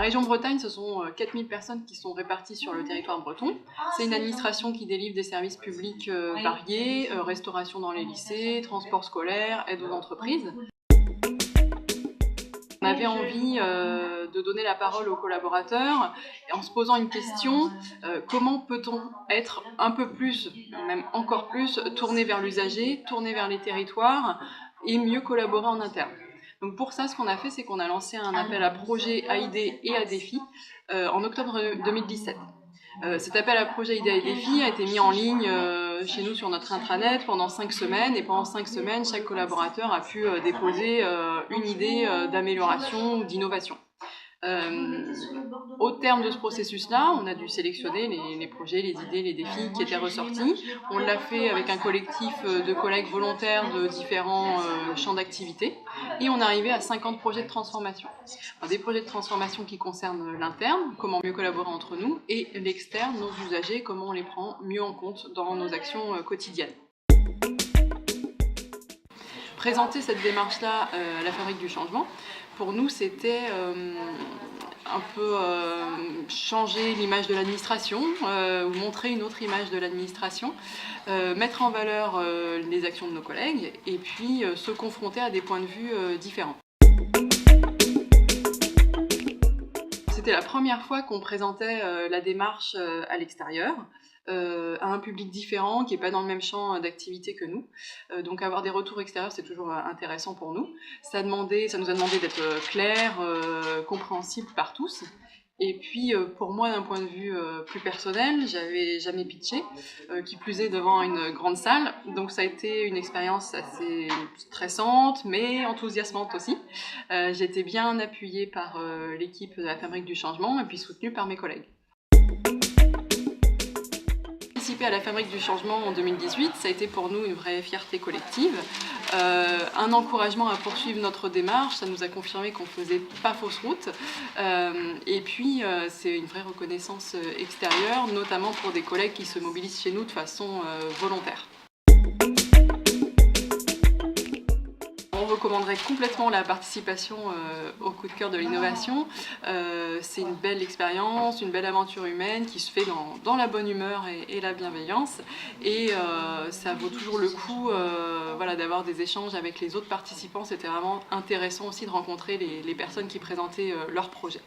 La région Bretagne, ce sont 4000 personnes qui sont réparties sur le territoire breton. C'est une administration qui délivre des services publics variés, restauration dans les lycées, transport scolaire, aide aux entreprises. On avait envie de donner la parole aux collaborateurs en se posant une question, comment peut-on être un peu plus, même encore plus, tourné vers l'usager, tourné vers les territoires et mieux collaborer en interne. Donc pour ça, ce qu'on a fait, c'est qu'on a lancé un appel à projets, à idées et à défis en octobre 2017. Cet appel à projets, idées et défis a été mis en ligne chez nous sur notre intranet pendant 5 semaines, et pendant 5 semaines, chaque collaborateur a pu déposer une idée d'amélioration ou d'innovation. Au terme de ce processus-là, on a dû sélectionner les projets, les idées, les défis qui étaient ressortis. On l'a fait avec un collectif de collègues volontaires de différents champs d'activité, et on est arrivé à 50 projets de transformation. Des projets de transformation qui concernent l'interne, comment mieux collaborer entre nous, et l'externe, nos usagers, comment on les prend mieux en compte dans nos actions quotidiennes. Présenter cette démarche-là à la Fabrique du Changement, pour nous, c'était un peu changer l'image de l'administration, ou montrer une autre image de l'administration, mettre en valeur les actions de nos collègues, et puis se confronter à des points de vue différents. C'était la première fois qu'on présentait la démarche à l'extérieur, à un public différent qui n'est pas dans le même champ d'activité que nous. Donc avoir des retours extérieurs, c'est toujours intéressant pour nous. Ça nous a demandé d'être clair, compréhensible par tous. Et puis pour moi, d'un point de vue plus personnel, j'avais jamais pitché, qui plus est devant une grande salle. Donc ça a été une expérience assez stressante, mais enthousiasmante aussi. J'ai été bien appuyée par l'équipe de la Fabrique du Changement et puis soutenue par mes collègues. Participer à la Fabrique du Changement en 2018, ça a été pour nous une vraie fierté collective, un encouragement à poursuivre notre démarche. Ça nous a confirmé qu'on ne faisait pas fausse route, et puis c'est une vraie reconnaissance extérieure, notamment pour des collègues qui se mobilisent chez nous de façon volontaire. On recommanderait complètement la participation au coup de cœur de l'innovation. C'est une belle expérience, une belle aventure humaine qui se fait dans la bonne humeur et la bienveillance. Et ça vaut toujours le coup voilà, d'avoir des échanges avec les autres participants. C'était vraiment intéressant aussi de rencontrer les personnes qui présentaient leurs projets.